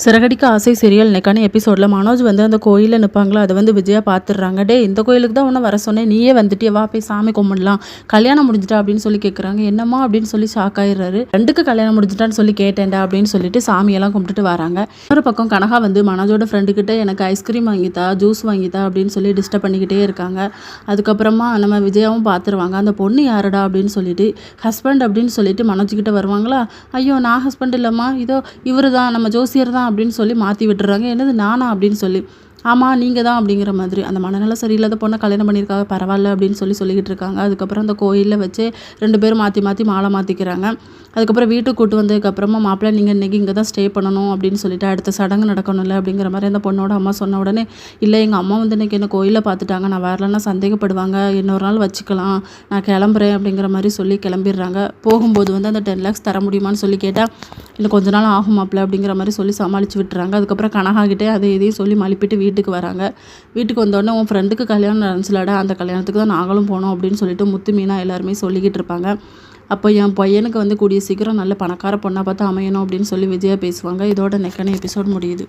சிறகடிக்க ஆசை சீரியல் இன்னைக்கான எபிசோடில் மனோஜ் வந்து அந்த கோயிலில் நிற்பாங்களோ அதை வந்து விஜயா பார்த்துடுறாங்க. டே இந்த கோயிலுக்கு தான் ஒன்று வர சொன்னேன், நீயே வந்துட்டியே, வா போய் சாமி கும்பிடலாம், கல்யாணம் முடிஞ்சிட்டா அப்படின்னு சொல்லி கேட்குறாங்க. என்னம்மா அப்படின்னு சொல்லி ஷாக் ஆயிடுறாரு. ரெண்டுக்கு கல்யாணம் முடிஞ்சிட்டான்னு சொல்லி கேட்டேன்டா அப்படின்னு சொல்லிட்டு சாமியெல்லாம் கும்பிட்டுட்டு வராங்க. ஒரு பக்கம் கனகா வந்து மனோஜோட ஃப்ரெண்டுக்கிட்ட எனக்கு ஐஸ்கிரீம் வாங்கித்தா, ஜூஸ் வாங்கித்தா அப்படின்னு சொல்லி டிஸ்டர்ப் பண்ணிக்கிட்டே இருக்காங்க. அதுக்கப்புறமா நம்ம விஜயாவும் பார்த்துருவாங்க. அந்த பொண்ணு யாருடா அப்படின்னு சொல்லிட்டு ஹஸ்பண்ட் அப்படின்னு சொல்லிட்டு மனோஜ்கிட்ட வருவாங்களா. ஐயோ நான் ஹஸ்பண்ட் இல்லைம்மா, இதோ இவர் தான், நம்ம ஜோசியர் தான் அப்படின்னு சொல்லி மாற்றி விட்டுறாங்க. என்னது நானா அப்படின்னு சொல்லி, ஆமாம் நீங்கள் தான் அப்படிங்கிற மாதிரி. அந்த மனநல சரியில்லாத பொண்ணை கல்யாணம் பண்ணியிருக்காங்க, பரவாயில்ல அப்படின்னு சொல்லிக்கிட்டு இருக்காங்க. அதுக்கப்புறம் அந்த கோயிலில் வச்சு 2 பேரும் மாற்றி மாற்றி மாலை மாற்றிக்கிறாங்க. அதுக்கப்புறம் வீட்டுக்கு கூட்டு வந்ததுக்கப்புறமா மாப்பிள்ளை நீங்கள் இன்றைக்கி இங்கே தான் ஸ்டே பண்ணணும் அப்படின்னு சொல்லிட்டு அடுத்த சடங்கு நடக்கணும்ல அப்படிங்கிற மாதிரி அந்த பொண்ணோட அம்மா சொன்ன உடனே, இல்லை எங்கள் அம்மா வந்து இன்றைக்கி என்ன கோயிலில் பார்த்துட்டாங்க, நான் வரலன்னா சந்தேகப்படுவாங்க, இன்னொரு நாள் வச்சுக்கலாம், நான் கிளம்புறேன் அப்படிங்கிற மாதிரி சொல்லி கிளம்பிடுறாங்க. போகும்போது வந்து அந்த 10 lakhs தர முடியுமான்னு சொல்லி கேட்டால், இல்லை கொஞ்ச நாள் ஆகும் மாப்பிள்ளை அப்படிங்கிற மாதிரி சொல்லி சமாளித்து விட்டுறாங்க. அதுக்கப்புறம் கனகாகிட்டே அதை இதையும் சொல்லி மழுப்பிட்டு வீட்டுக்கு வராங்க. வீட்டுக்கு வந்தோடனே உன் ஃப்ரெண்டுக்கு கல்யாணம் நடந்துச்சுலடா, அந்த கல்யாணத்துக்கு தான் நாங்களும் போனோம் அப்படின்னு சொல்லிட்டு முத்து மீனா எல்லாருமே சொல்லிக்கிட்டு இருப்பாங்க. அப்போ என் பையனுக்கு வந்து கூடிய சீக்கிரம் நல்ல பணக்கார பொண்ணாக பார்த்து அமையணும் அப்படின்னு சொல்லி விஜயா பேசுவாங்க. இதோட நெக்கான எபிசோட் முடியுது.